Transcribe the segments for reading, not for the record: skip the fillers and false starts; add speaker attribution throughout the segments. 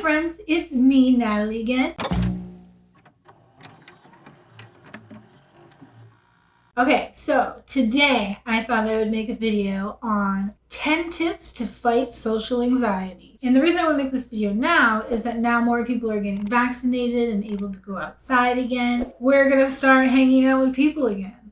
Speaker 1: friends, it's me, Natalie, again. Okay, so today I thought I would make a video on 10 tips to fight social anxiety. And the reason I want to make this video now is that now more people are getting vaccinated and able to go outside again. We're going to start hanging out with people again.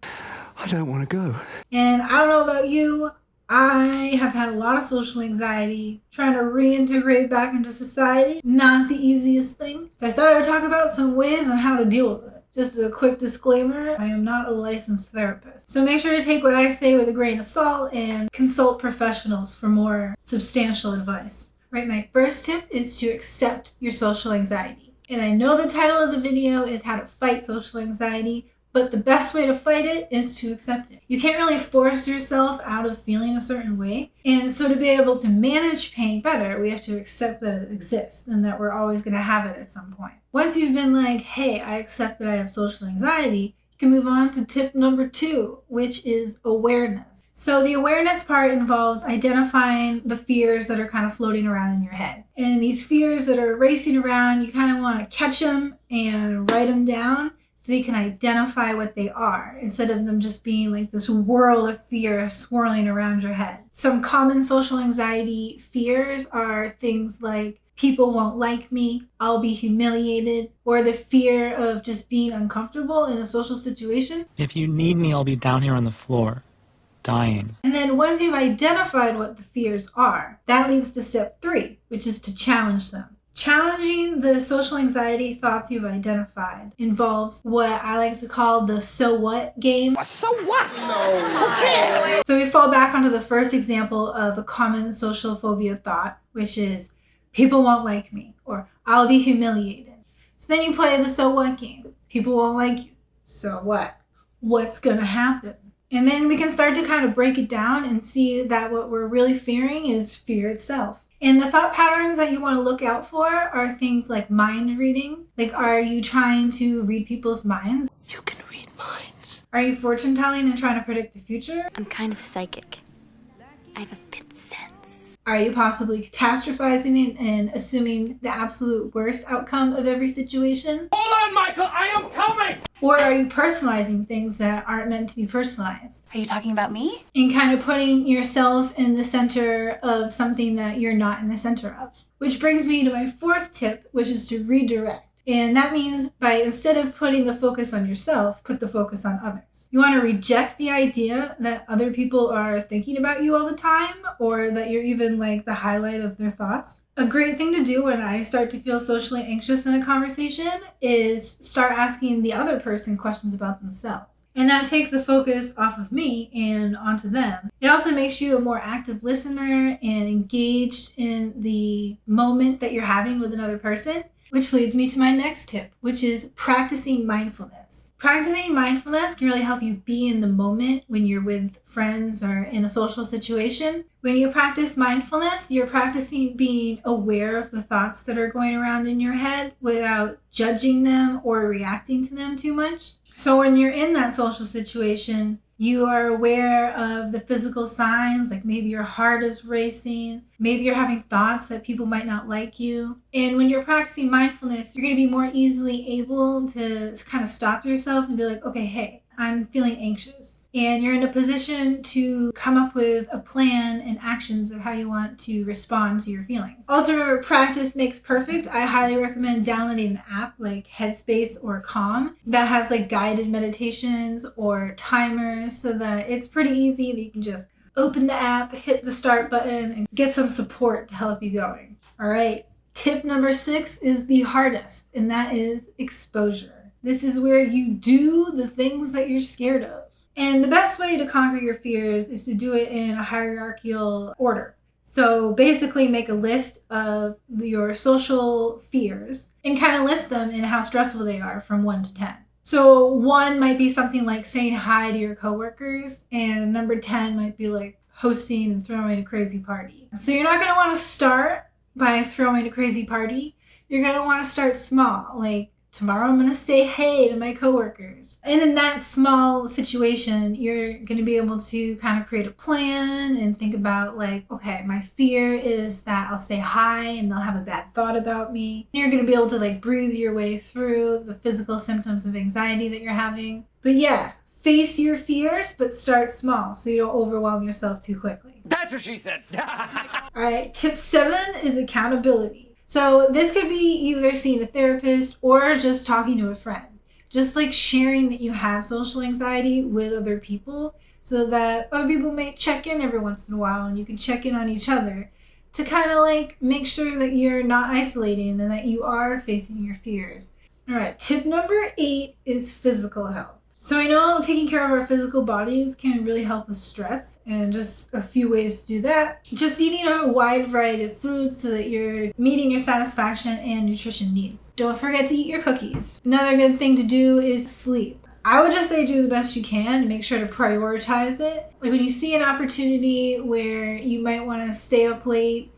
Speaker 2: I don't want to go.
Speaker 1: And I don't know about you, I have had a lot of social anxiety, trying to reintegrate back into society. Not the easiest thing. So I thought I would talk about some ways on how to deal with it. Just a quick disclaimer, I am not a licensed therapist. So make sure to take what I say with a grain of salt and consult professionals for more substantial advice. Right, my first tip is to accept your social anxiety. And I know the title of the video is How to Fight Social Anxiety, but the best way to fight it is to accept it. You can't really force yourself out of feeling a certain way. And so to be able to manage pain better, we have to accept that it exists and that we're always going to have it at some point. Once you've been like, hey, I accept that I have social anxiety, you can move on to tip number 2, which is awareness. So the awareness part involves identifying the fears that are kind of floating around in your head. And these fears that are racing around, you kind of want to catch them and write them down, so you can identify what they are instead of them just being like this whirl of fear swirling around your head. Some common social anxiety fears are things like people won't like me, I'll be humiliated, or the fear of just being uncomfortable in a social situation.
Speaker 3: If you need me, I'll be down here on the floor, dying.
Speaker 1: And then once you've identified what the fears are, that leads to step 3, which is to challenge them. Challenging the social anxiety thoughts you've identified involves what I like to call the so what game.
Speaker 2: So what? No. Okay.
Speaker 1: So we fall back onto the first example of a common social phobia thought, which is people won't like me or I'll be humiliated. So then you play the so what game. People won't like you. So what? What's going to happen? And then we can start to kind of break it down and see that what we're really fearing is fear itself. And the thought patterns that you want to look out for are things like mind reading. Like, are you trying to read people's minds?
Speaker 2: You can read minds.
Speaker 1: Are you fortune telling and trying to predict the future?
Speaker 4: I'm kind of psychic. I have a fifth sense.
Speaker 1: Are you possibly catastrophizing and assuming the absolute worst outcome of every situation?
Speaker 5: Hold on, Michael, I am coming!
Speaker 1: Or are you personalizing things that aren't meant to be personalized?
Speaker 6: Are you talking about me?
Speaker 1: And kind of putting yourself in the center of something that you're not in the center of. Which brings me to my 4th tip, which is to redirect. And that means by instead of putting the focus on yourself, put the focus on others. You want to reject the idea that other people are thinking about you all the time or that you're even like the highlight of their thoughts. A great thing to do when I start to feel socially anxious in a conversation is start asking the other person questions about themselves. And that takes the focus off of me and onto them. It also makes you a more active listener and engaged in the moment that you're having with another person. Which leads me to my next tip, which is practicing mindfulness. Practicing mindfulness can really help you be in the moment when you're with friends or in a social situation. When you practice mindfulness, you're practicing being aware of the thoughts that are going around in your head without judging them or reacting to them too much. So when you're in that social situation, you are aware of the physical signs, like maybe your heart is racing, maybe you're having thoughts that people might not like you. And when you're practicing mindfulness, you're going to be more easily able to kind of stop yourself and be like, okay, hey, I'm feeling anxious. And you're in a position to come up with a plan and actions of how you want to respond to your feelings. Also remember, practice makes perfect. I highly recommend downloading an app like Headspace or Calm that has like guided meditations or timers so that it's pretty easy that you can just open the app, hit the start button, and get some support to help you going. All right, tip number 6 is the hardest, and that is exposure. This is where you do the things that you're scared of. And the best way to conquer your fears is to do it in a hierarchical order. So basically make a list of your social fears and kind of list them in how stressful they are from 1 to 10. So 1 might be something like saying hi to your coworkers, and number 10 might be like hosting and throwing a crazy party. So you're not going to want to start by throwing a crazy party. You're going to want to start small, like Tomorrow I'm going to say hey to my coworkers. And in that small situation, you're going to be able to kind of create a plan and think about like, okay, my fear is that I'll say hi and they'll have a bad thought about me. And you're going to be able to like breathe your way through the physical symptoms of anxiety that you're having. But yeah, face your fears, but start small so you don't overwhelm yourself too quickly.
Speaker 5: That's what she said.
Speaker 1: All right, tip 7 is accountability. So this could be either seeing a therapist or just talking to a friend. Just like sharing that you have social anxiety with other people so that other people may check in every once in a while and you can check in on each other to kind of like make sure that you're not isolating and that you are facing your fears. All right, tip number 8 is physical health. So I know taking care of our physical bodies can really help with stress, and just a few ways to do that. Just eating a wide variety of foods so that you're meeting your satisfaction and nutrition needs. Don't forget to eat your cookies. Another good thing to do is sleep. I would just say do the best you can and make sure to prioritize it. Like when you see an opportunity where you might want to stay up late,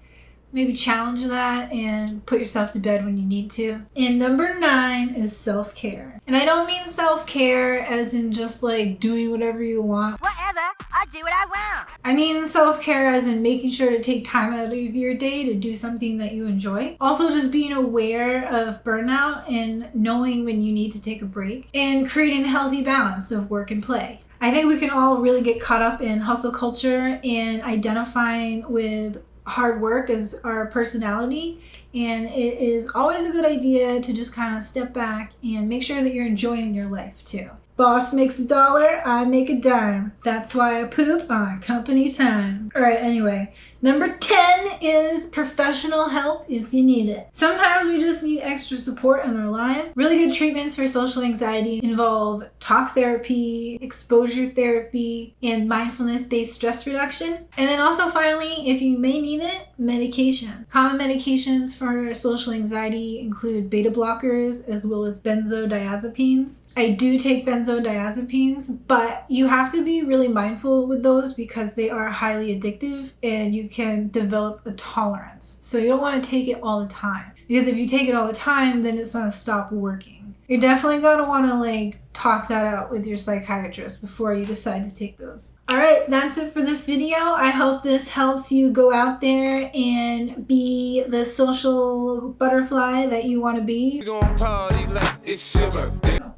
Speaker 1: maybe challenge that and put yourself to bed when you need to. And number 9 is self-care. And I don't mean self-care as in just like doing whatever you want.
Speaker 6: Whatever, I do what I want.
Speaker 1: I mean self-care as in making sure to take time out of your day to do something that you enjoy. Also just being aware of burnout and knowing when you need to take a break. And creating a healthy balance of work and play. I think we can all really get caught up in hustle culture and identifying with hard work as our personality, and it is always a good idea to just kind of step back and make sure that you're enjoying your life too. Boss makes $1, I make a dime. That's why I poop on company time. All right, anyway, number 10 is professional help if you need it. Sometimes we just need extra support in our lives. Really good treatments for social anxiety involve talk therapy, exposure therapy, and mindfulness-based stress reduction. And then also finally, if you may need it, medication. Common medications for social anxiety include beta blockers as well as benzodiazepines. I do take benzodiazepines, but you have to be really mindful with those because they are highly addictive and you can develop a tolerance. So you don't want to take it all the time, because if you take it all the time, then it's going to stop working. You're definitely going to want to like talk that out with your psychiatrist before you decide to take those. All right, that's it for this video. I hope this helps you go out there and be the social butterfly that you want to be.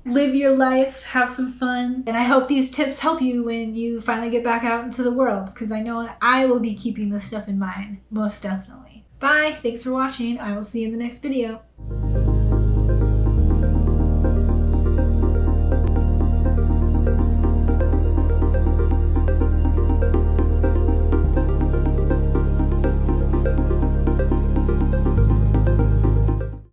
Speaker 1: Live your life, have some fun, and I hope these tips help you when you finally get back out into the world, because I know I will be keeping this stuff in mind, most definitely. Bye, thanks for watching. I will see you in the next video.